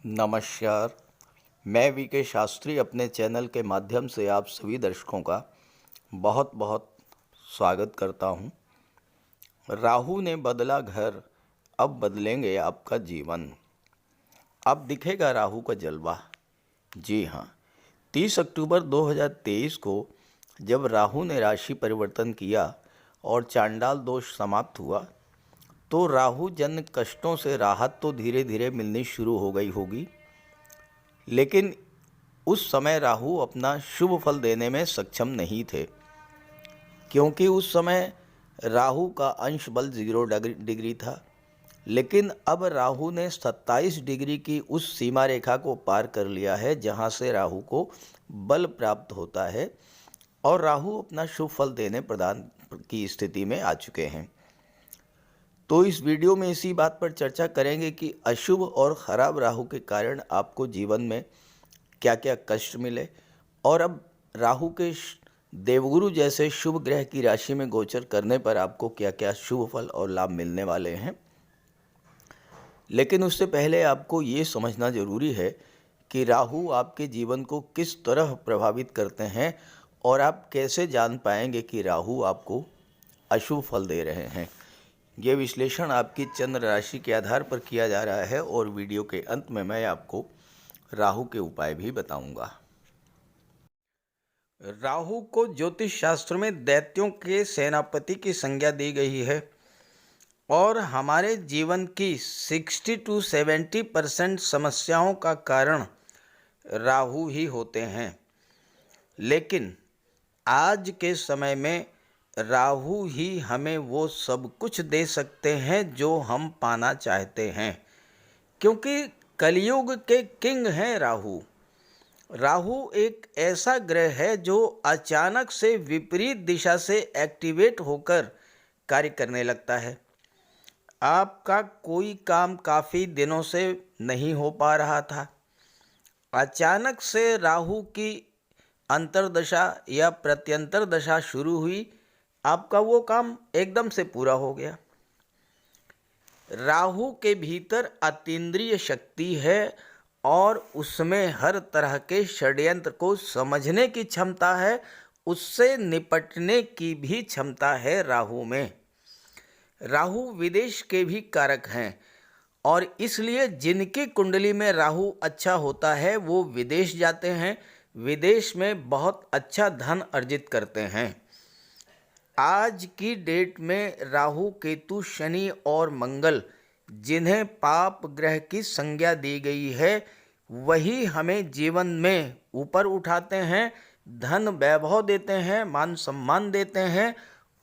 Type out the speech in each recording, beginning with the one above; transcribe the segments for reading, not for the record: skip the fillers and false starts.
नमस्कार। मैं वीके शास्त्री अपने चैनल के माध्यम से आप सभी दर्शकों का बहुत बहुत स्वागत करता हूं। राहु ने बदला घर, अब बदलेंगे आपका जीवन। अब दिखेगा राहु का जलवा। जी हाँ, 30 अक्टूबर 2023 को जब राहु ने राशि परिवर्तन किया और चांडाल दोष समाप्त हुआ तो राहु जन कष्टों से राहत तो धीरे धीरे मिलनी शुरू हो गई होगी, लेकिन उस समय राहु अपना शुभ फल देने में सक्षम नहीं थे, क्योंकि उस समय राहु का अंश बल 0 डिग्री था। लेकिन अब राहु ने 27 डिग्री की उस सीमा रेखा को पार कर लिया है जहां से राहु को बल प्राप्त होता है और राहु अपना शुभ फल देने प्रदान की स्थिति में आ चुके हैं। तो इस वीडियो में इसी बात पर चर्चा करेंगे कि अशुभ और खराब राहु के कारण आपको जीवन में क्या क्या कष्ट मिले और अब राहु के देवगुरु जैसे शुभ ग्रह की राशि में गोचर करने पर आपको क्या क्या शुभ फल और लाभ मिलने वाले हैं। लेकिन उससे पहले आपको ये समझना जरूरी है कि राहु आपके जीवन को किस तरह प्रभावित करते हैं और आप कैसे जान पाएंगे कि राहु आपको अशुभ फल दे रहे हैं। ये विश्लेषण आपकी चंद्र राशि के आधार पर किया जा रहा है और वीडियो के अंत में मैं आपको राहु के उपाय भी बताऊंगा। राहु को ज्योतिष शास्त्र में दैत्यों के सेनापति की संज्ञा दी गई है और हमारे जीवन की 60 to 70% समस्याओं का कारण राहु ही होते हैं। लेकिन आज के समय में राहु ही हमें वो सब कुछ दे सकते हैं जो हम पाना चाहते हैं, क्योंकि कलयुग के किंग हैं राहु। राहु एक ऐसा ग्रह है जो अचानक से विपरीत दिशा से एक्टिवेट होकर कार्य करने लगता है। आपका कोई काम काफ़ी दिनों से नहीं हो पा रहा था, अचानक से राहु की अंतर्दशा या प्रत्यंतर दशा शुरू हुई, आपका वो काम एकदम से पूरा हो गया। राहु के भीतर अतीन्द्रिय शक्ति है और उसमें हर तरह के षड्यंत्र को समझने की क्षमता है, उससे निपटने की भी क्षमता है राहु में। राहु विदेश के भी कारक हैं और इसलिए जिनकी कुंडली में राहु अच्छा होता है वो विदेश जाते हैं, विदेश में बहुत अच्छा धन अर्जित करते हैं। आज की डेट में राहु, केतु, शनि और मंगल जिन्हें पाप ग्रह की संज्ञा दी गई है वही हमें जीवन में ऊपर उठाते हैं, धन वैभव देते हैं, मान सम्मान देते हैं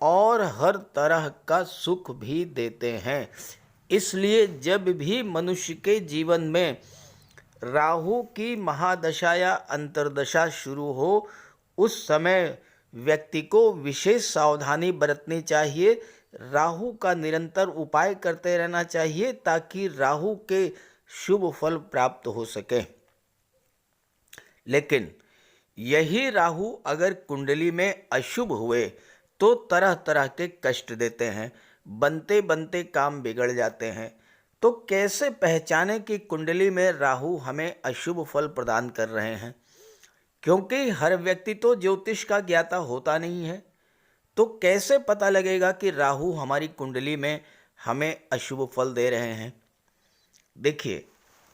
और हर तरह का सुख भी देते हैं। इसलिए जब भी मनुष्य के जीवन में राहु की महादशा या अंतर्दशा शुरू हो उस समय व्यक्ति को विशेष सावधानी बरतनी चाहिए। राहु का निरंतर उपाय करते रहना चाहिए ताकि राहु के शुभ फल प्राप्त हो सके। लेकिन यही राहु अगर कुंडली में अशुभ हुए तो तरह तरह के कष्ट देते हैं, बनते बनते काम बिगड़ जाते हैं। तो कैसे पहचाने कि कुंडली में राहु हमें अशुभ फल प्रदान कर रहे हैं, क्योंकि हर व्यक्ति तो ज्योतिष का ज्ञाता होता नहीं है। तो कैसे पता लगेगा कि राहु हमारी कुंडली में हमें अशुभ फल दे रहे हैं। देखिए,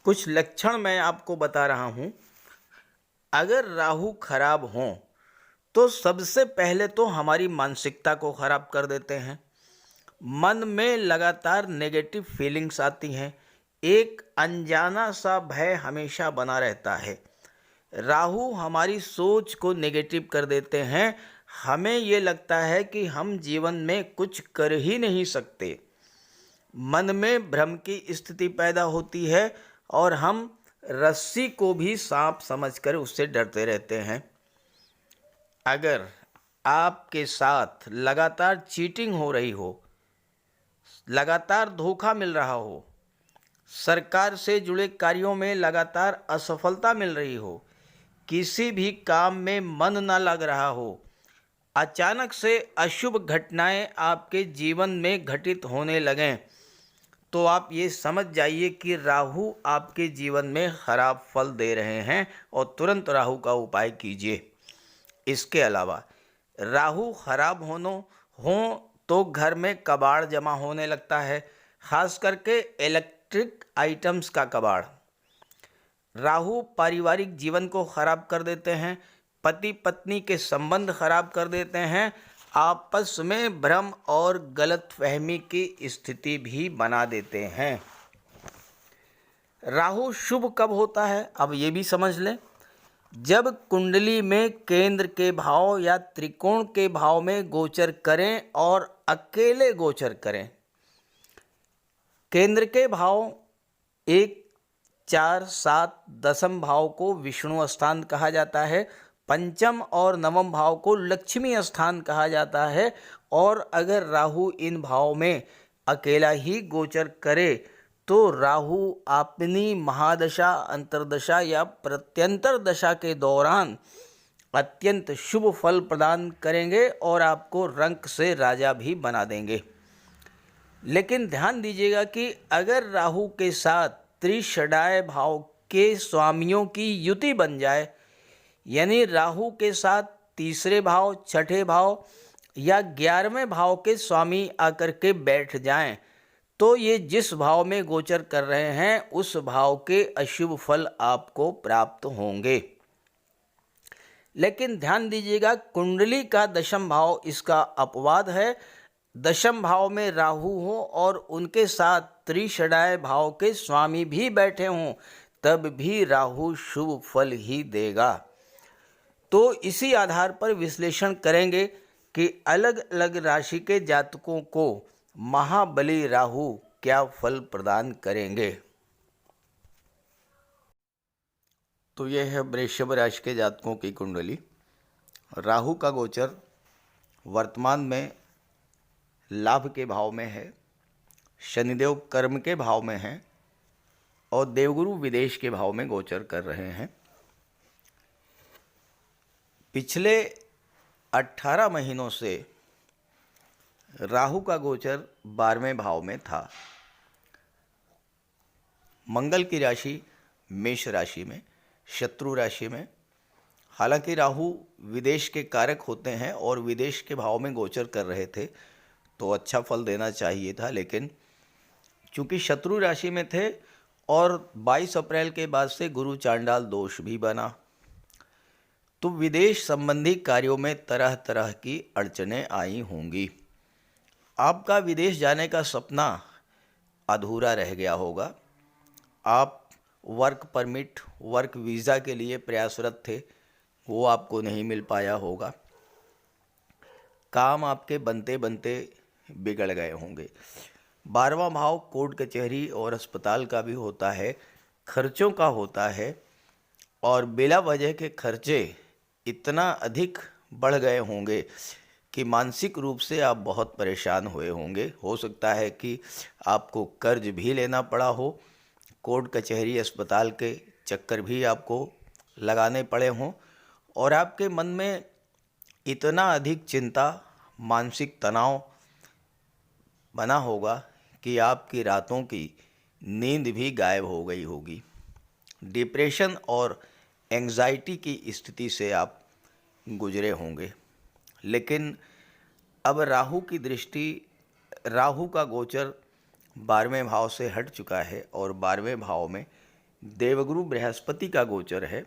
कुछ लक्षण मैं आपको बता रहा हूं। अगर राहु खराब हो तो सबसे पहले तो हमारी मानसिकता को खराब कर देते हैं, मन में लगातार नेगेटिव फीलिंग्स आती हैं, एक अनजाना सा भय हमेशा बना रहता है। राहु हमारी सोच को नेगेटिव कर देते हैं, हमें ये लगता है कि हम जीवन में कुछ कर ही नहीं सकते, मन में भ्रम की स्थिति पैदा होती है और हम रस्सी को भी सांप समझकर उससे डरते रहते हैं। अगर आपके साथ लगातार चीटिंग हो रही हो, लगातार धोखा मिल रहा हो, सरकार से जुड़े कार्यों में लगातार असफलता मिल रही हो, किसी भी काम में मन ना लग रहा हो, अचानक से अशुभ घटनाएं आपके जीवन में घटित होने लगें, तो आप ये समझ जाइए कि राहु आपके जीवन में खराब फल दे रहे हैं और तुरंत राहु का उपाय कीजिए। इसके अलावा राहु खराब हो तो घर में कबाड़ जमा होने लगता है, खास करके इलेक्ट्रिक आइटम्स का कबाड़। राहु पारिवारिक जीवन को खराब कर देते हैं, पति पत्नी के संबंध खराब कर देते हैं, आपस में भ्रम और गलतफहमी की स्थिति भी बना देते हैं। राहु शुभ कब होता है, अब ये भी समझ लें। जब कुंडली में केंद्र के भाव या त्रिकोण के भाव में गोचर करें और अकेले गोचर करें। केंद्र के भाव 1, 4, 7, दसम भाव को विष्णु स्थान कहा जाता है, पंचम और नवम भाव को लक्ष्मी स्थान कहा जाता है। और अगर राहु इन भाव में अकेला ही गोचर करे तो राहु अपनी महादशा, अंतर्दशा या प्रत्यंतर दशा के दौरान अत्यंत शुभ फल प्रदान करेंगे और आपको रंक से राजा भी बना देंगे। लेकिन ध्यान दीजिएगा कि अगर राहु के साथ त्रिषडाय भाव के स्वामियों की युति बन जाए, यानी राहु के साथ तीसरे भाव, छठे भाव या 11वें भाव के स्वामी आकर के बैठ जाएं, तो ये जिस भाव में गोचर कर रहे हैं उस भाव के अशुभ फल आपको प्राप्त होंगे। लेकिन ध्यान दीजिएगा, कुंडली का दशम भाव इसका अपवाद है। दशम भाव में राहु हो और उनके साथ त्रिषडाय भाव के स्वामी भी बैठे हों, तब भी राहु शुभ फल ही देगा। तो इसी आधार पर विश्लेषण करेंगे कि अलग अलग राशि के जातकों को महाबली राहु क्या फल प्रदान करेंगे। तो यह है वृषभ राशि के जातकों की कुंडली। राहु का गोचर वर्तमान में लाभ के भाव में है, शनिदेव कर्म के भाव में है और देवगुरु विदेश के भाव में गोचर कर रहे हैं। पिछले 18 महीनों से राहु का गोचर 12वें भाव में था। मंगल की राशि मेष राशि में, शत्रु राशि में। हालांकि राहु विदेश के कारक होते हैं और विदेश के भाव में गोचर कर रहे थे तो अच्छा फल देना चाहिए था, लेकिन चूंकि शत्रु राशि में थे और 22 अप्रैल के बाद से गुरु चांडाल दोष भी बना, तो विदेश संबंधी कार्यों में तरह तरह की अड़चनें आई होंगी। आपका विदेश जाने का सपना अधूरा रह गया होगा। आप वर्क परमिट, वर्क वीज़ा के लिए प्रयासरत थे, वो आपको नहीं मिल पाया होगा। काम आपके बनते बनते बिगड़ गए होंगे। 12वां भाव कोर्ट कचहरी और अस्पताल का भी होता है, खर्चों का होता है और बिला वजह के खर्चे इतना अधिक बढ़ गए होंगे कि मानसिक रूप से आप बहुत परेशान हुए होंगे। हो सकता है कि आपको कर्ज भी लेना पड़ा हो, कोर्ट कचहरी अस्पताल के चक्कर भी आपको लगाने पड़े हों और आपके मन में इतना अधिक चिंता, मानसिक तनाव बना होगा कि आपकी रातों की नींद भी गायब हो गई होगी। डिप्रेशन और एंग्जाइटी की स्थिति से आप गुजरे होंगे। लेकिन अब राहु की दृष्टि, राहु का गोचर 12वें भाव से हट चुका है और 12वें भाव में देवगुरु बृहस्पति का गोचर है,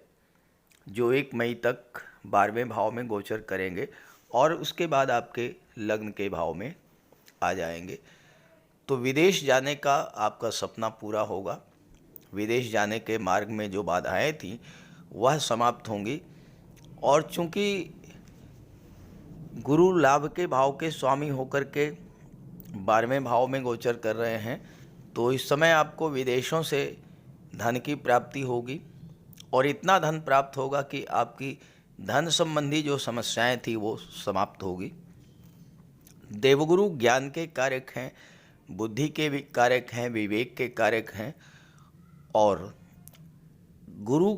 जो 1 मई तक 12वें भाव में गोचर करेंगे और उसके बाद आपके लग्न के भाव में आ जाएंगे। तो विदेश जाने का आपका सपना पूरा होगा। विदेश जाने के मार्ग में जो बाधाएं थीं वह समाप्त होंगी और चूंकि गुरु लाभ के भाव के स्वामी होकर के 12वें भाव में गोचर कर रहे हैं, तो इस समय आपको विदेशों से धन की प्राप्ति होगी और इतना धन प्राप्त होगा कि आपकी धन संबंधी जो समस्याएं थी वो समाप्त होगी। देवगुरु ज्ञान के कारक हैं, बुद्धि के भी कारक हैं, विवेक के कारक हैं और गुरु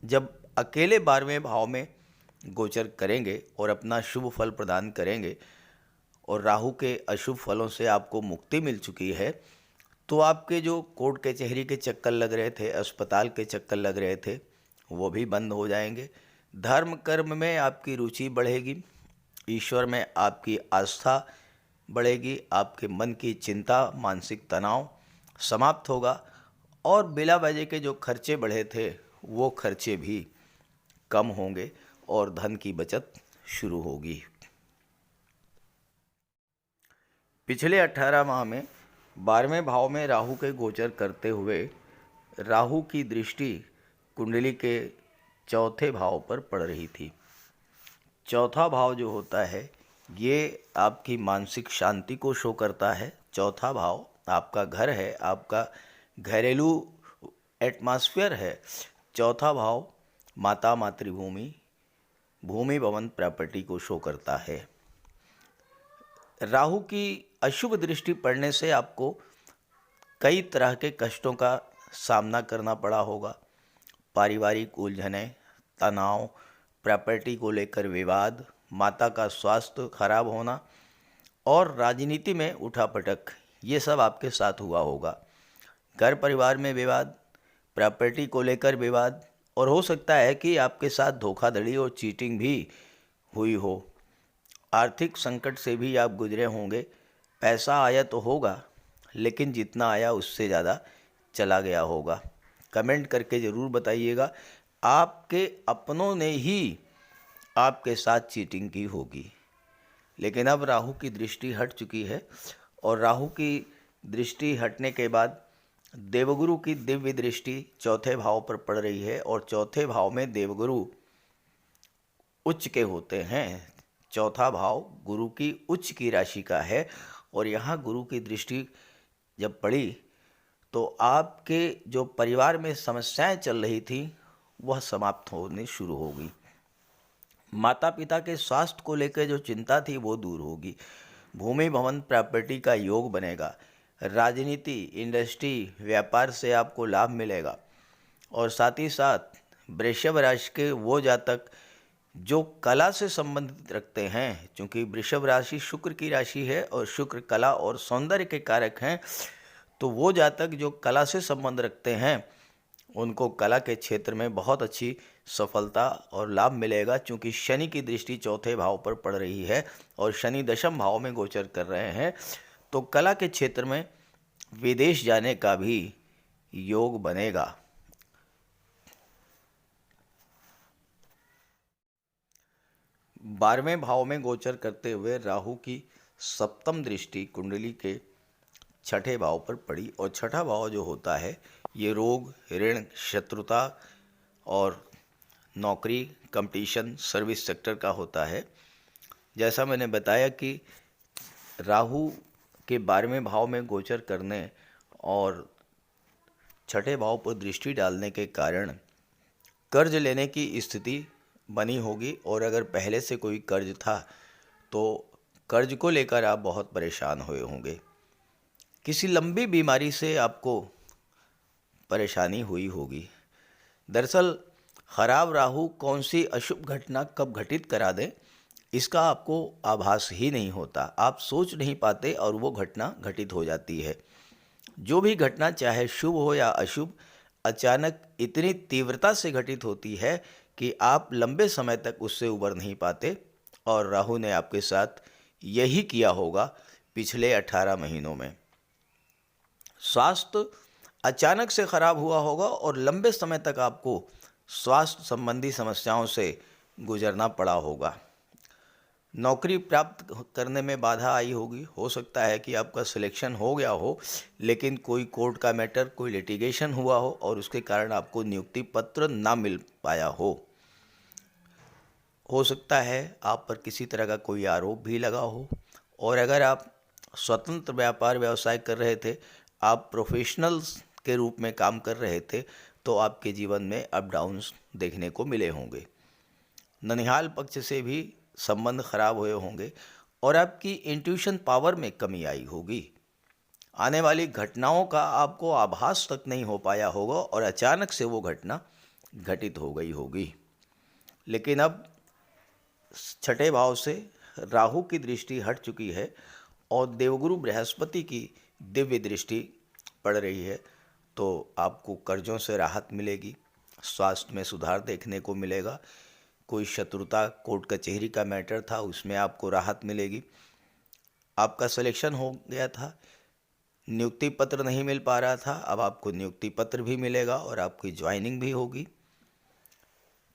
जब अकेले 12वें भाव में गोचर करेंगे और अपना शुभ फल प्रदान करेंगे और राहु के अशुभ फलों से आपको मुक्ति मिल चुकी है, तो आपके जो कोर्ट कचहरी के चक्कर लग रहे थे, अस्पताल के चक्कर लग रहे थे, वो भी बंद हो जाएंगे। धर्म कर्म में आपकी रुचि बढ़ेगी, ईश्वर में आपकी आस्था बढ़ेगी, आपके मन की चिंता, मानसिक तनाव समाप्त होगा और बिला वजह के जो खर्चे बढ़े थे वो खर्चे भी कम होंगे और धन की बचत शुरू होगी। पिछले 18 माह में 12वें भाव में राहु के गोचर करते हुए राहु की दृष्टि कुंडली के चौथे भाव पर पड़ रही थी। चौथा भाव जो होता है ये आपकी मानसिक शांति को शो करता है। चौथा भाव आपका घर है, आपका घरेलू एटमॉस्फेयर है। चौथा भाव माता, मातृभूमि, भूमि, भवन, प्रॉपर्टी को शो करता है। राहु की अशुभ दृष्टि पड़ने से आपको कई तरह के कष्टों का सामना करना पड़ा होगा। पारिवारिक उलझनें, तनाव, प्रॉपर्टी को लेकर विवाद, माता का स्वास्थ्य खराब होना और राजनीति में उठापटक, ये सब आपके साथ हुआ होगा। घर परिवार में विवाद, प्रॉपर्टी को लेकर विवाद और हो सकता है कि आपके साथ धोखाधड़ी और चीटिंग भी हुई हो। आर्थिक संकट से भी आप गुजरे होंगे। पैसा आया तो होगा लेकिन जितना आया उससे ज़्यादा चला गया होगा। कमेंट करके ज़रूर बताइएगा, आपके अपनों ने ही आपके साथ चीटिंग की होगी। लेकिन अब राहु की दृष्टि हट चुकी है और राहु की दृष्टि हटने के बाद देवगुरु की दिव्य दृष्टि चौथे भाव पर पड़ रही है और चौथे भाव में देवगुरु उच्च के होते हैं। चौथा भाव गुरु की उच्च की राशि का है और यहाँ गुरु की दृष्टि जब पड़ी तो आपके जो परिवार में समस्याएं चल रही थी वह समाप्त होने शुरू होगी। माता पिता के स्वास्थ्य को लेकर जो चिंता थी वो दूर होगी। भूमि, भवन, प्रॉपर्टी का योग बनेगा। राजनीति, इंडस्ट्री, व्यापार से आपको लाभ मिलेगा और साथ ही साथ वृषभ राशि के वो जातक जो कला से संबंधित रखते हैं, क्योंकि वृषभ राशि शुक्र की राशि है और शुक्र कला और सौंदर्य के कारक हैं, तो वो जातक जो कला से संबंध रखते हैं उनको कला के क्षेत्र में बहुत अच्छी सफलता और लाभ मिलेगा। क्योंकि शनि की दृष्टि चौथे भाव पर पड़ रही है और शनि दशम भाव में गोचर कर रहे हैं, तो कला के क्षेत्र में विदेश जाने का भी योग बनेगा। बारहवें भाव में गोचर करते हुए राहु की सप्तम दृष्टि कुंडली के छठे भाव पर पड़ी और छठा भाव जो होता है ये रोग, ऋण, शत्रुता और नौकरी, कंपटीशन, सर्विस सेक्टर का होता है। जैसा मैंने बताया कि राहु के 12वें भाव में गोचर करने और छठे भाव पर दृष्टि डालने के कारण कर्ज लेने की स्थिति बनी होगी और अगर पहले से कोई कर्ज था तो कर्ज को लेकर आप बहुत परेशान हुए होंगे। किसी लंबी बीमारी से आपको परेशानी हुई होगी। दरअसल खराब राहु कौन सी अशुभ घटना कब घटित करा दे इसका आपको आभास ही नहीं होता। आप सोच नहीं पाते और वो घटना घटित हो जाती है। जो भी घटना चाहे शुभ हो या अशुभ अचानक इतनी तीव्रता से घटित होती है कि आप लंबे समय तक उससे उबर नहीं पाते और राहु ने आपके साथ यही किया होगा पिछले 18 महीनों में। स्वास्थ्य अचानक से खराब हुआ होगा और लंबे समय तक आपको स्वास्थ्य संबंधी समस्याओं से गुजरना पड़ा होगा। नौकरी प्राप्त करने में बाधा आई होगी। हो सकता है कि आपका सिलेक्शन हो गया हो लेकिन कोई कोर्ट का मैटर, कोई लिटिगेशन हुआ हो और उसके कारण आपको नियुक्ति पत्र ना मिल पाया हो सकता है आप पर किसी तरह का कोई आरोप भी लगा हो और अगर आप स्वतंत्र व्यापार व्यवसाय कर रहे थे, आप प्रोफेशनल्स के रूप में काम कर रहे थे, तो आपके जीवन में अप डाउन्स देखने को मिले होंगे। ननिहाल पक्ष से भी संबंध खराब हुए होंगे और आपकी इंट्यूशन पावर में कमी आई होगी। आने वाली घटनाओं का आपको आभास तक नहीं हो पाया होगा और अचानक से वो घटना घटित हो गई होगी। लेकिन अब छठे भाव से राहु की दृष्टि हट चुकी है और देवगुरु बृहस्पति की दिव्य दृष्टि पड़ रही है तो आपको कर्जों से राहत मिलेगी, स्वास्थ्य में सुधार देखने को मिलेगा। कोई शत्रुता, कोर्ट कचहरी का मैटर था, उसमें आपको राहत मिलेगी। आपका सिलेक्शन हो गया था, नियुक्ति पत्र नहीं मिल पा रहा था, अब आपको नियुक्ति पत्र भी मिलेगा और आपकी ज्वाइनिंग भी होगी।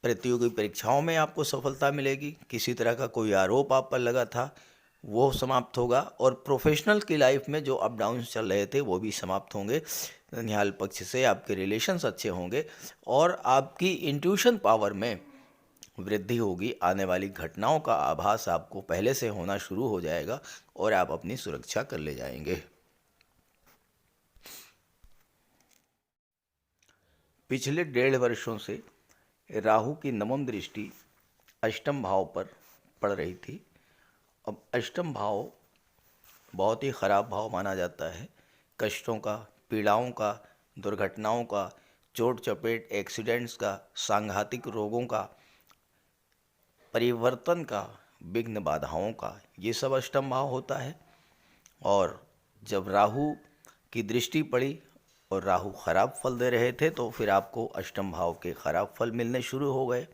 प्रतियोगी परीक्षाओं में आपको सफलता मिलेगी। किसी तरह का कोई आरोप आप पर लगा था वो समाप्त होगा, और प्रोफेशनल की लाइफ में जो अप डाउन्स चल रहे थे वो भी समाप्त होंगे। ननिहाल पक्ष से आपके रिलेशंस अच्छे होंगे और आपकी इंट्यूशन पावर में वृद्धि होगी। आने वाली घटनाओं का आभास आपको पहले से होना शुरू हो जाएगा और आप अपनी सुरक्षा कर ले जाएंगे। पिछले 1.5 वर्षों से राहु की नवम दृष्टि अष्टम भाव पर पड़ रही थी। अब अष्टम भाव बहुत ही खराब भाव माना जाता है। कष्टों का, पीड़ाओं का, दुर्घटनाओं का, चोट चपेट, एक्सीडेंट्स का, सांघातिक रोगों का, परिवर्तन का, विघ्न बाधाओं का, ये सब अष्टम भाव होता है। और जब राहु की दृष्टि पड़ी और राहु खराब फल दे रहे थे तो फिर आपको अष्टम भाव के खराब फल मिलने शुरू हो गए।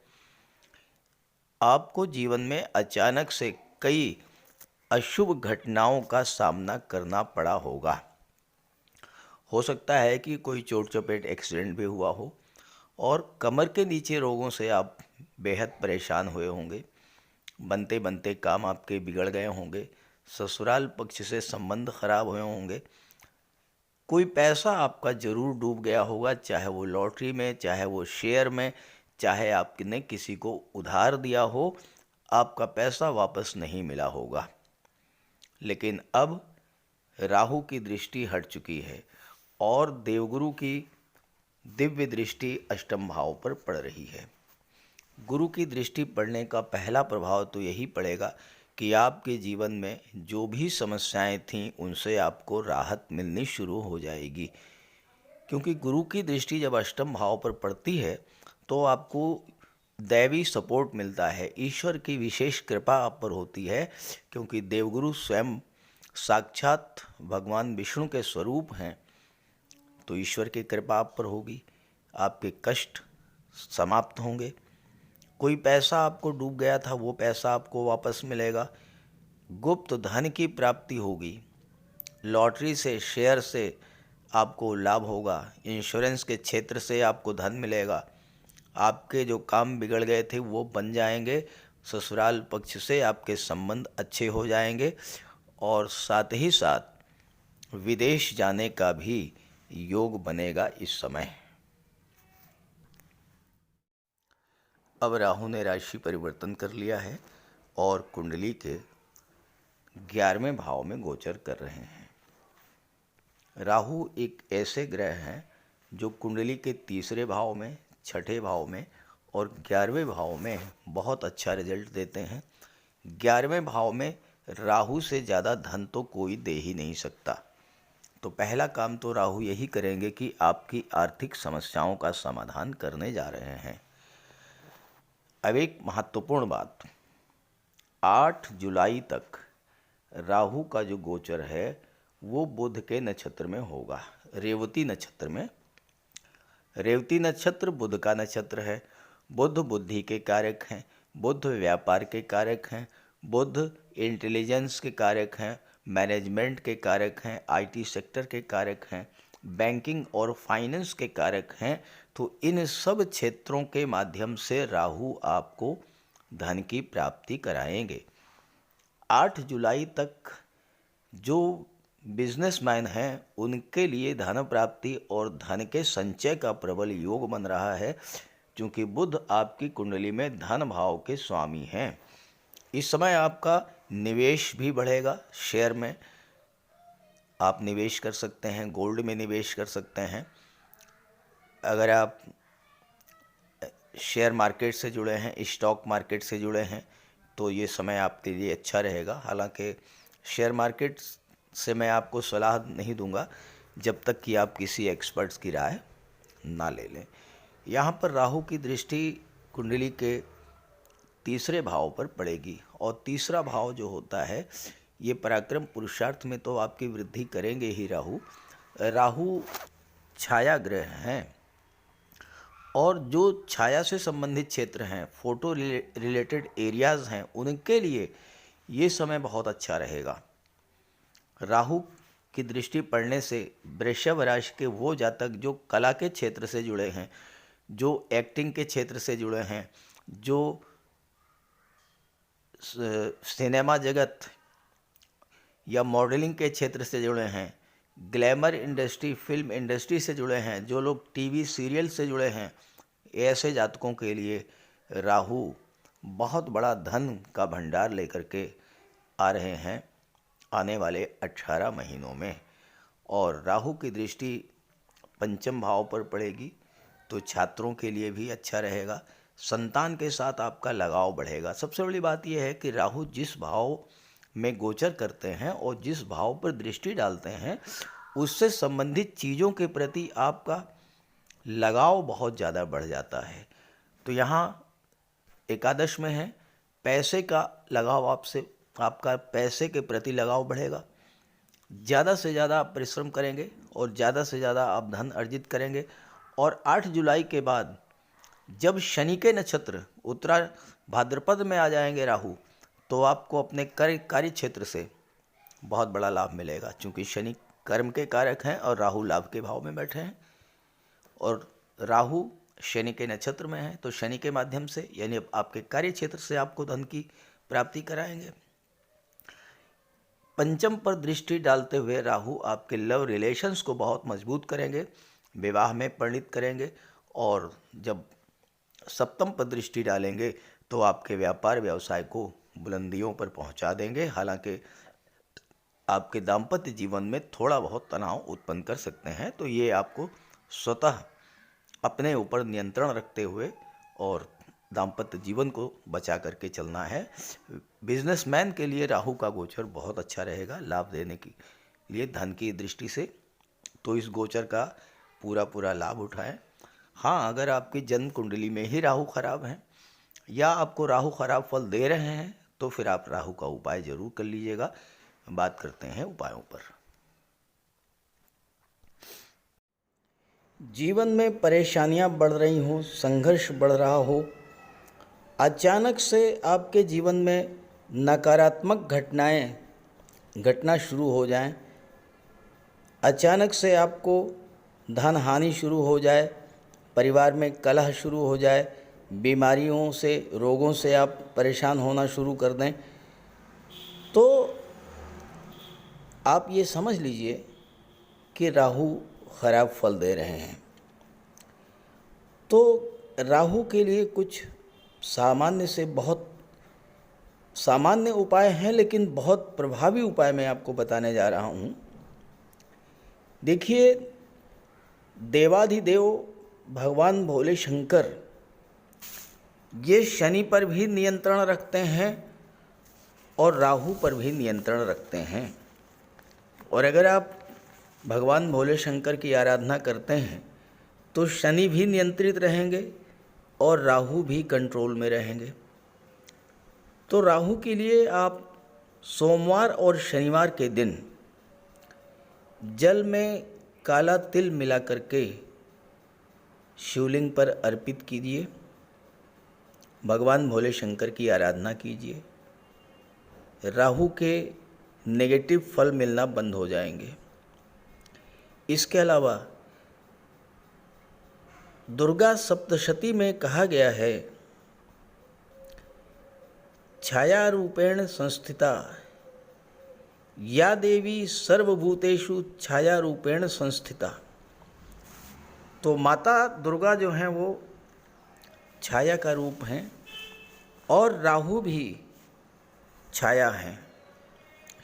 आपको जीवन में अचानक से कई अशुभ घटनाओं का सामना करना पड़ा होगा। हो सकता है कि कोई चोट चपेट, एक्सीडेंट भी हुआ हो और कमर के नीचे रोगों से आप बेहद परेशान हुए होंगे। बनते बनते काम आपके बिगड़ गए होंगे। ससुराल पक्ष से संबंध खराब हुए होंगे। कोई पैसा आपका जरूर डूब गया होगा, चाहे वो लॉटरी में, चाहे वो शेयर में, चाहे आपने किसी को उधार दिया हो, आपका पैसा वापस नहीं मिला होगा। लेकिन अब राहु की दृष्टि हट चुकी है और देवगुरु की दिव्य दृष्टि अष्टम भाव पर पड़ रही है। गुरु की दृष्टि पड़ने का पहला प्रभाव तो यही पड़ेगा कि आपके जीवन में जो भी समस्याएं थीं उनसे आपको राहत मिलनी शुरू हो जाएगी। क्योंकि गुरु की दृष्टि जब अष्टम भाव पर पड़ती है तो आपको दैवी सपोर्ट मिलता है, ईश्वर की विशेष कृपा आप पर होती है। क्योंकि देवगुरु स्वयं साक्षात भगवान विष्णु के स्वरूप हैं, तो ईश्वर की कृपा आप पर होगी। आपके कष्ट समाप्त होंगे। कोई पैसा आपको डूब गया था वो पैसा आपको वापस मिलेगा। गुप्त धन की प्राप्ति होगी। लॉटरी से, शेयर से आपको लाभ होगा। इंश्योरेंस के क्षेत्र से आपको धन मिलेगा। आपके जो काम बिगड़ गए थे वो बन जाएंगे। ससुराल पक्ष से आपके संबंध अच्छे हो जाएंगे और साथ ही साथ विदेश जाने का भी योग बनेगा इस समय। अब राहु ने राशि परिवर्तन कर लिया है और कुंडली के 11वें भाव में गोचर कर रहे हैं। राहु एक ऐसे ग्रह हैं जो कुंडली के तीसरे भाव में, छठे भाव में और 11वें भाव में बहुत अच्छा रिजल्ट देते हैं। 11वें भाव में राहु से ज़्यादा धन तो कोई दे ही नहीं सकता। तो पहला काम तो राहु यही करेंगे कि आपकी आर्थिक समस्याओं का समाधान करने जा रहे हैं। अब एक महत्वपूर्ण बात, 8 जुलाई तक राहु का जो गोचर है वो बुध के नक्षत्र में होगा, रेवती नक्षत्र में। रेवती नक्षत्र बुध का नक्षत्र है। बुध बुद्धि के कारक हैं, बुध व्यापार के कारक हैं, बुध इंटेलिजेंस के कारक हैं, मैनेजमेंट के कारक हैं, आईटी सेक्टर के कारक हैं, बैंकिंग और फाइनेंस के कारक हैं। तो इन सब क्षेत्रों के माध्यम से राहु आपको धन की प्राप्ति कराएंगे। 8 जुलाई तक जो बिजनेसमैन हैं उनके लिए धन प्राप्ति और धन के संचय का प्रबल योग बन रहा है, क्योंकि बुध आपकी कुंडली में धन भाव के स्वामी हैं। इस समय आपका निवेश भी बढ़ेगा। शेयर में आप निवेश कर सकते हैं, गोल्ड में निवेश कर सकते हैं। अगर आप शेयर मार्केट से जुड़े हैं, स्टॉक मार्केट से जुड़े हैं, तो ये समय आपके लिए अच्छा रहेगा। हालांकि शेयर मार्केट से मैं आपको सलाह नहीं दूंगा जब तक कि आप किसी एक्सपर्ट्स की राय ना ले लें। यहाँ पर राहु की दृष्टि कुंडली के तीसरे भाव पर पड़ेगी और तीसरा भाव जो होता है ये पराक्रम पुरुषार्थ में तो आपकी वृद्धि करेंगे ही राहु, राहु छाया ग्रह हैं और जो छाया से संबंधित क्षेत्र हैं, फोटो रिलेटेड एरियाज़ हैं, उनके लिए ये समय बहुत अच्छा रहेगा। राहु की दृष्टि पड़ने से वृषभ राशि के वो जातक जो कला के क्षेत्र से जुड़े हैं, जो एक्टिंग के क्षेत्र से जुड़े हैं, जो सिनेमा जगत या मॉडलिंग के क्षेत्र से जुड़े हैं, ग्लैमर इंडस्ट्री, फिल्म इंडस्ट्री से जुड़े हैं, जो लोग टीवी सीरियल से जुड़े हैं, ऐसे जातकों के लिए राहु बहुत बड़ा धन का भंडार लेकर के आ रहे हैं आने वाले 18 महीनों में। और राहु की दृष्टि पंचम भाव पर पड़ेगी तो छात्रों के लिए भी अच्छा रहेगा। संतान के साथ आपका लगाव बढ़ेगा। सबसे बड़ी बात यह है कि राहु जिस भाव में गोचर करते हैं और जिस भाव पर दृष्टि डालते हैं, उससे संबंधित चीज़ों के प्रति आपका लगाव बहुत ज़्यादा बढ़ जाता है। तो यहाँ एकादश में है, पैसे का लगाव, आपसे आपका पैसे के प्रति लगाव बढ़ेगा। ज़्यादा से ज़्यादा आप परिश्रम करेंगे और ज़्यादा से ज़्यादा आप धन अर्जित करेंगे। और 8 जुलाई के बाद जब शनि के नक्षत्र उत्तरा भाद्रपद में आ जाएंगे राहु, तो आपको अपने कार्य क्षेत्र से बहुत बड़ा लाभ मिलेगा, क्योंकि शनि कर्म के कारक हैं और राहु लाभ के भाव में बैठे हैं। और राहु शनि के नक्षत्र में है, तो शनि के माध्यम से यानी आपके कार्य क्षेत्र से आपको धन की प्राप्ति कराएंगे। पंचम पर दृष्टि डालते हुए राहु आपके लव रिलेशंस को बहुत मजबूत करेंगे, विवाह में परिणित करेंगे। और जब सप्तम पर दृष्टि डालेंगे तो आपके व्यापार व्यवसाय को बुलंदियों पर पहुंचा देंगे। हालांकि आपके दाम्पत्य जीवन में थोड़ा बहुत तनाव उत्पन्न कर सकते हैं, तो ये आपको स्वतः अपने ऊपर नियंत्रण रखते हुए और दाम्पत्य जीवन को बचा करके चलना है। बिजनेसमैन के लिए राहु का गोचर बहुत अच्छा रहेगा लाभ देने के लिए धन की दृष्टि से, तो इस गोचर का पूरा लाभ उठाएं। हाँ, अगर आपकी जन्म कुंडली में ही राहु खराब है या आपको राहु खराब फल दे रहे हैं, तो फिर आप राहु का उपाय जरूर कर लीजिएगा। बात करते हैं उपायों पर। जीवन में परेशानियां बढ़ रही हों, संघर्ष बढ़ रहा हो, अचानक से आपके जीवन में नकारात्मक घटनाएं घटना शुरू हो जाएं, अचानक से आपको धन हानि शुरू हो जाए, परिवार में कलह शुरू हो जाए, बीमारियों से, रोगों से आप परेशान होना शुरू कर दें, तो आप ये समझ लीजिए कि राहु खराब फल दे रहे हैं। तो राहु के लिए कुछ सामान्य से बहुत सामान्य उपाय हैं, लेकिन बहुत प्रभावी उपाय मैं आपको बताने जा रहा हूँ। देखिए, देवाधिदेव भगवान भोले शंकर ये शनि पर भी नियंत्रण रखते हैं और राहु पर भी नियंत्रण रखते हैं। और अगर आप भगवान भोले शंकर की आराधना करते हैं तो शनि भी नियंत्रित रहेंगे और राहु भी कंट्रोल में रहेंगे। तो राहु के लिए आप सोमवार और शनिवार के दिन जल में काला तिल मिला करके शिवलिंग पर अर्पित कीजिए, भगवान भोले शंकर की आराधना कीजिए। राहु के नेगेटिव फल मिलना बंद हो जाएंगे। इसके अलावा दुर्गा सप्तशती में कहा गया है, छाया रूपेण संस्थिता या देवी सर्वभूतेषु छाया रूपेण संस्थिता। तो माता दुर्गा जो हैं वो छाया का रूप हैं और राहु भी छाया हैं,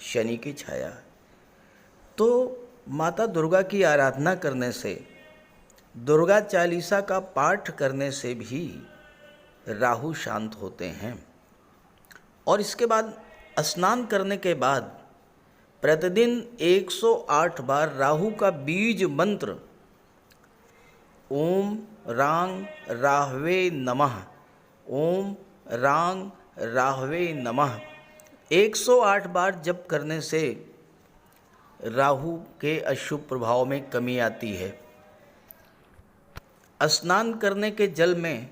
शनि की छाया। तो माता दुर्गा की आराधना करने से, दुर्गा चालीसा का पाठ करने से भी राहु शांत होते हैं। और इसके बाद स्नान करने के बाद प्रतिदिन 108 बार राहु का बीज मंत्र ओम रांग राहवे नमः, ओम रांग राहवे नमः 108 बार जप करने से राहु के अशुभ प्रभाव में कमी आती है। स्नान करने के जल में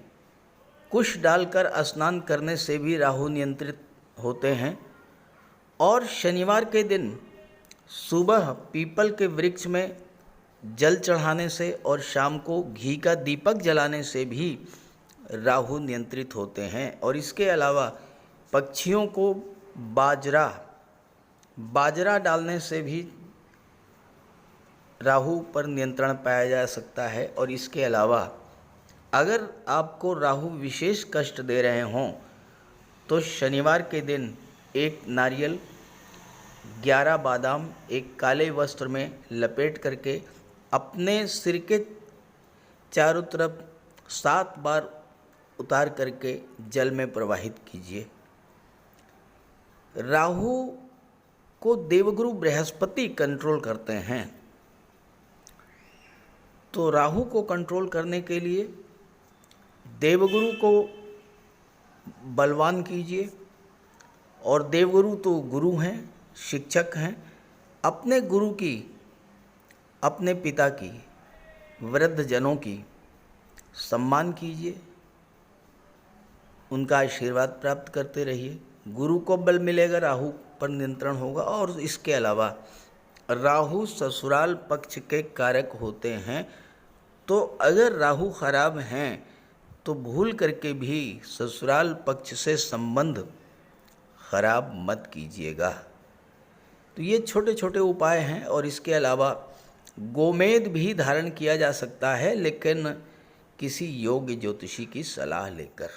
कुश डालकर स्नान करने से भी राहु नियंत्रित होते हैं। और शनिवार के दिन सुबह पीपल के वृक्ष में जल चढ़ाने से और शाम को घी का दीपक जलाने से भी राहु नियंत्रित होते हैं। और इसके अलावा पक्षियों को बाजरा डालने से भी राहु पर नियंत्रण पाया जा सकता है। और इसके अलावा अगर आपको राहु विशेष कष्ट दे रहे हों तो शनिवार के दिन एक नारियल, 11 बादाम एक काले वस्त्र में लपेट करके अपने सिर के चारों तरफ 7 बार उतार करके जल में प्रवाहित कीजिए। राहु को देवगुरु बृहस्पति कंट्रोल करते हैं, तो राहु को कंट्रोल करने के लिए देवगुरु को बलवान कीजिए। और देवगुरु तो गुरु हैं, शिक्षक हैं। अपने गुरु की, अपने पिता की, वृद्ध जनों की सम्मान कीजिए, उनका आशीर्वाद प्राप्त करते रहिए। गुरु को बल मिलेगा, राहु पर नियंत्रण होगा। और इसके अलावा राहु ससुराल पक्ष के कारक होते हैं, तो अगर राहु खराब हैं तो भूल करके भी ससुराल पक्ष से संबंध खराब मत कीजिएगा। तो ये छोटे छोटे उपाय हैं। और इसके अलावा गोमेद भी धारण किया जा सकता है, लेकिन किसी योग्य ज्योतिषी की सलाह लेकर।